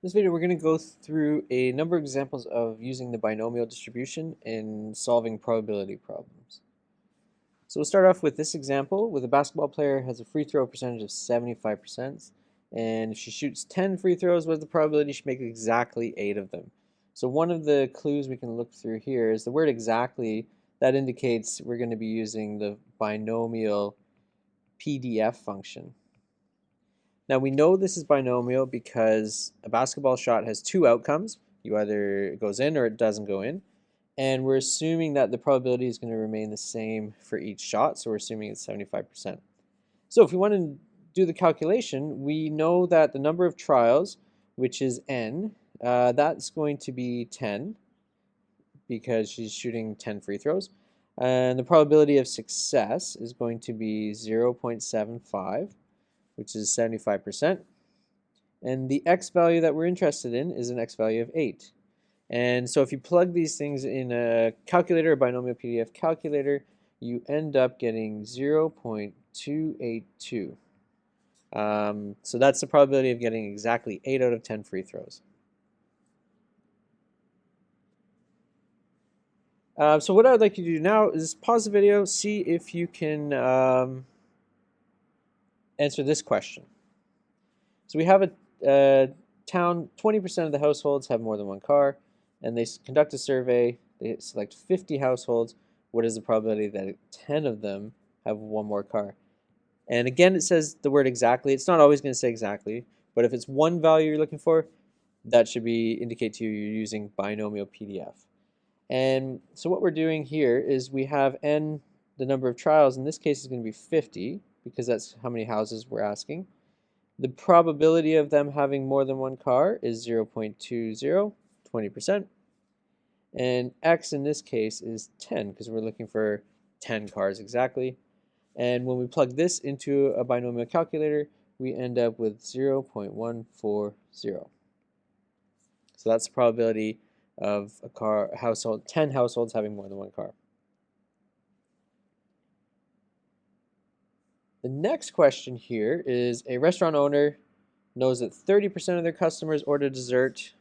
In this video, we're going to go through a number of examples of using the binomial distribution in solving probability problems. So we'll start off with this example with a basketball player has a free throw percentage of 75%, and if she shoots 10 free throws, what's the probability she makes exactly 8 of them? So one of the clues we can look through here is the word exactly. That indicates we're going to be using the binomial PDF function. Now we know this is binomial because a basketball shot has two outcomes. Either it goes in or it doesn't go in. And we're assuming that the probability is going to remain the same for each shot, so we're assuming it's 75%. So if we want to do the calculation, we know that the number of trials, which is n, that's going to be 10 because she's shooting 10 free throws. And the probability of success is going to be 0.75, which is 75%. And the x value that we're interested in is an x value of 8. And so if you plug these things in a calculator, a binomial PDF calculator, you end up getting 0.282. So that's the probability of getting exactly 8 out of 10 free throws. So what I would like you to do now is pause the video, see if you can answer this question. So we have a town, 20% of the households have more than one car, and they conduct a survey. They select 50 households. What is the probability that 10 of them have one more car? And again, it says the word exactly. It's not always going to say exactly, but if it's one value you're looking for, that should indicate to you you're using binomial PDF. And so what we're doing here is we have n, the number of trials. In this case, is going to be 50 because that's how many houses we're asking. The probability of them having more than one car is 0.20, 20%. And x in this case is 10 because we're looking for 10 cars exactly. And when we plug this into a binomial calculator, we end up with 0.140. So that's the probability of a household, 10 households having more than one car. The next question here is a restaurant owner knows that 30% of their customers order dessert.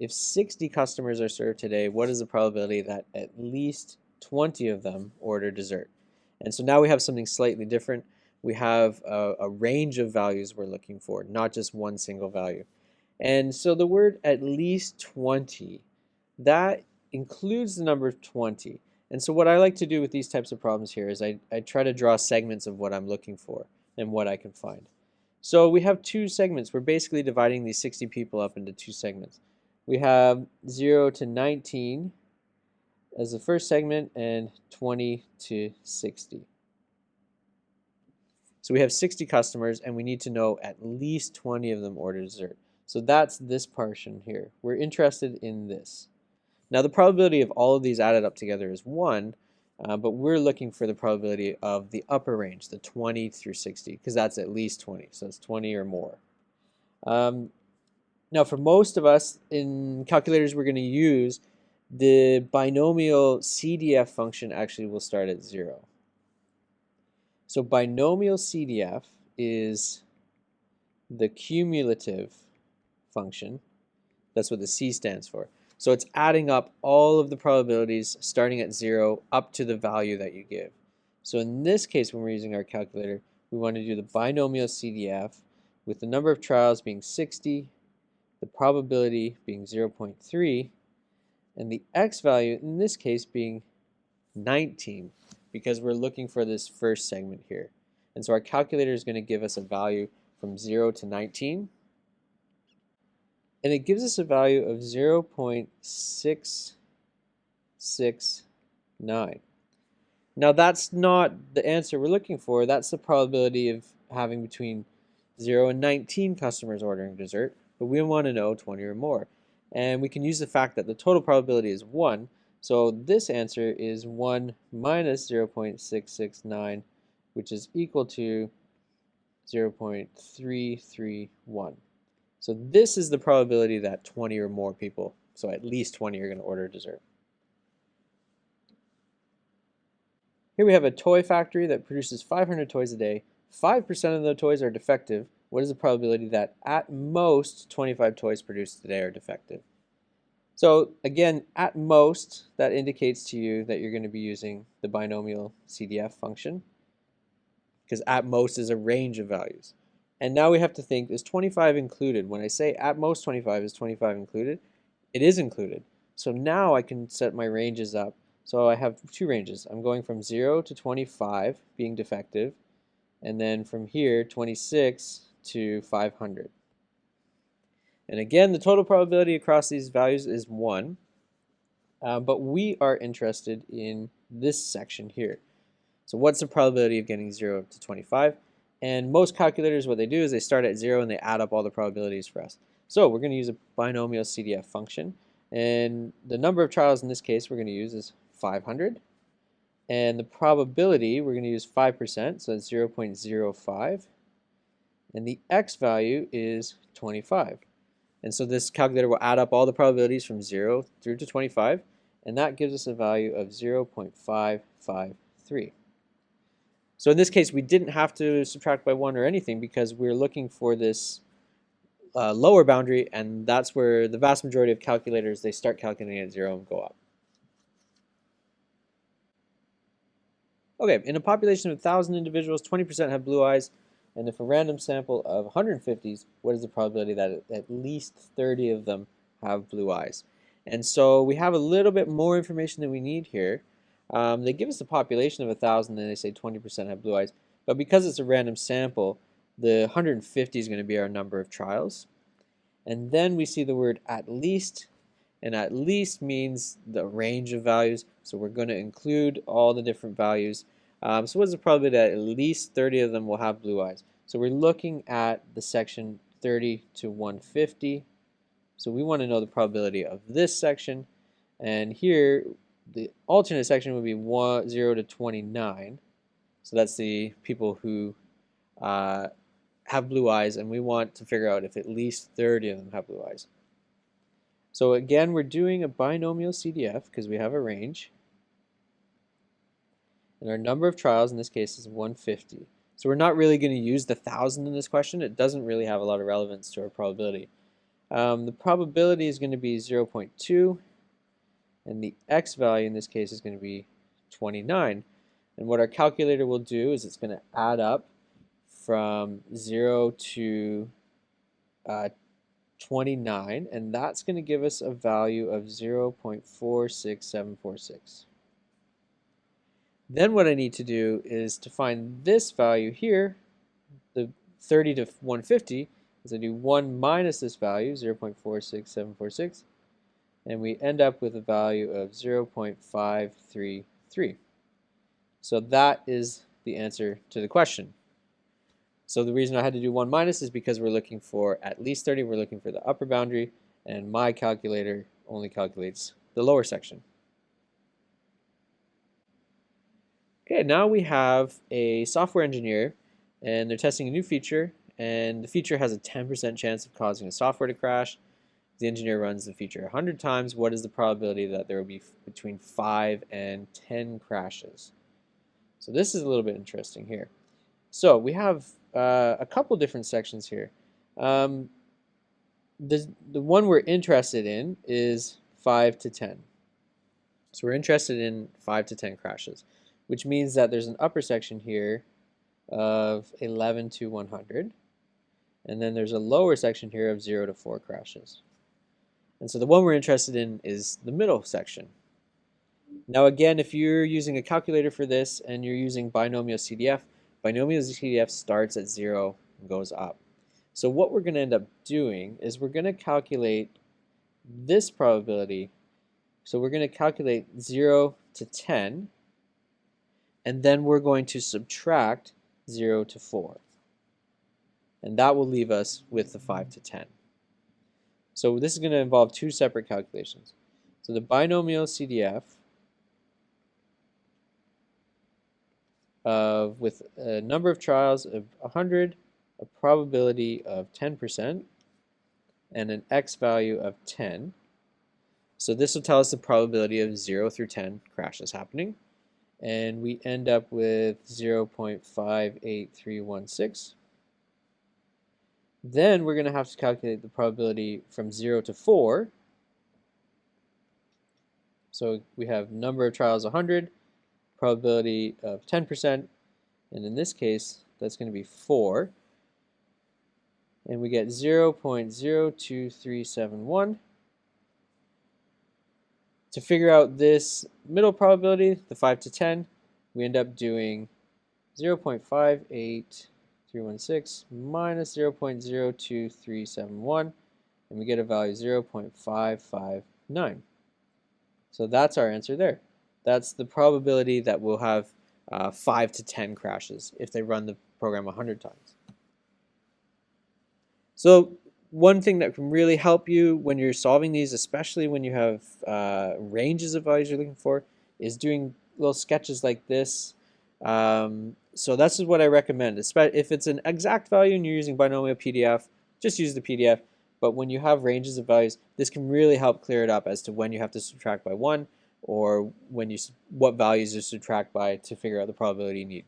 If 60 customers are served today, what is the probability that at least 20 of them order dessert? And so now we have something slightly different. We have a range of values we're looking for, not just one single value. And so the word at least 20, that includes the number 20. And so what I like to do with these types of problems here is I try to draw segments of what I'm looking for and what I can find. So we have two segments. We're basically dividing these 60 people up into two segments. We have 0 to 19 as the first segment and 20 to 60. So we have 60 customers and we need to know at least 20 of them order dessert. So that's this portion here. We're interested in this. Now the probability of all of these added up together is 1, but we're looking for the probability of the upper range, the 20 through 60, because that's at least 20, so it's 20 or more. Now for most of us in calculators we're going to use the binomial CDF function actually will start at 0. So binomial CDF is the cumulative function. That's what the C stands for. So it's adding up all of the probabilities starting at 0 up to the value that you give. So in this case, when we're using our calculator, we want to do the binomial CDF with the number of trials being 60, the probability being 0.3, and the x value in this case being 19 because we're looking for this first segment here. And so our calculator is going to give us a value from 0 to 19. And it gives us a value of 0.669. Now that's not the answer we're looking for. That's the probability of having between 0 and 19 customers ordering dessert, but we want to know 20 or more. And we can use the fact that the total probability is 1, so this answer is 1 minus 0.669, which is equal to 0.331. So this is the probability that 20 or more people, so at least 20 are going to order dessert. Here we have a toy factory that produces 500 toys a day. 5% of the toys are defective, what is the probability that at most 25 toys produced today are defective? So again, at most, that indicates to you that you're going to be using the binomial CDF function, because at most is a range of values. And now we have to think, is 25 included? When I say at most 25, is 25 included? It is included. So now I can set my ranges up. So I have two ranges. I'm going from 0 to 25 being defective, and then from here 26 to 500. And again, the total probability across these values is 1, but we are interested in this section here. So what's the probability of getting 0 to 25? And most calculators, what they do is they start at 0 and they add up all the probabilities for us. So we're going to use a binomial CDF function. And the number of trials in this case we're going to use is 500. And the probability, we're going to use 5%, so that's 0.05. And the x value is 25. And so this calculator will add up all the probabilities from 0 through to 25, and that gives us a value of 0.553. So in this case, we didn't have to subtract by 1 or anything because we're looking for this lower boundary, and that's where the vast majority of calculators, they start calculating at 0 and go up. Okay, in a population of 1,000 individuals, 20% have blue eyes, and if a random sample of 150s, what is the probability that at least 30 of them have blue eyes? And so we have a little bit more information than we need here. They give us a population of 1,000 and they say 20% have blue eyes. But because it's a random sample, the 150 is going to be our number of trials. And then we see the word at least, and at least means the range of values. So we're going to include all the different values. So what is the probability that at least 30 of them will have blue eyes? So we're looking at the section 30 to 150. So we want to know the probability of this section. And here, the alternate section would be 0 to 29. So that's the people who have blue eyes, and we want to figure out if at least 30 of them have blue eyes. So again, we're doing a binomial CDF because we have a range. And our number of trials in this case is 150. So we're not really going to use the 1,000 in this question. It doesn't really have a lot of relevance to our probability. The probability is going to be 0.2, and the x value in this case is going to be 29. And what our calculator will do is it's going to add up from 0 to 29, and that's going to give us a value of 0.46746. Then what I need to do is to find this value here, the 30 to 150, is I do 1 minus this value, 0.46746, and we end up with a value of 0.533. So that is the answer to the question. So the reason I had to do 1 minus is because we're looking for at least 30, we're looking for the upper boundary, and my calculator only calculates the lower section. Okay, now we have a software engineer, and they're testing a new feature, and the feature has a 10% chance of causing a software to crash. The engineer runs the feature 100 times. What is the probability that there will be between 5 and 10 crashes? So this is a little bit interesting here. So we have a couple different sections here. The one we're interested in is 5 to 10. So we're interested in 5 to 10 crashes, which means that there's an upper section here of 11 to 100, and then there's a lower section here of 0 to 4 crashes. And so the one we're interested in is the middle section. Now again, if you're using a calculator for this and you're using binomial CDF starts at 0 and goes up. So what we're going to end up doing is we're going to calculate this probability. So we're going to calculate 0 to 10, and then we're going to subtract 0 to 4. And that will leave us with the 5 to 10. So this is going to involve two separate calculations. So the binomial CDF with a number of trials of 100, a probability of 10%, and an x value of 10. So this will tell us the probability of 0 through 10 crashes happening. And we end up with 0.58316. Then we're going to have to calculate the probability from 0 to 4. So we have number of trials 100, probability of 10%, and in this case, that's going to be 4. And we get 0.02371. To figure out this middle probability, the 5 to 10, we end up doing 0.58316 minus 0.02371, and we get a value 0.559. So that's our answer there. That's the probability that we'll have 5 to 10 crashes if they run the program 100 times. So one thing that can really help you when you're solving these, especially when you have ranges of values you're looking for, is doing little sketches like this. So this is what I recommend. If it's an exact value and you're using binomial PDF, just use the PDF. But when you have ranges of values, this can really help clear it up as to when you have to subtract by 1 or what values to subtract by to figure out the probability you need.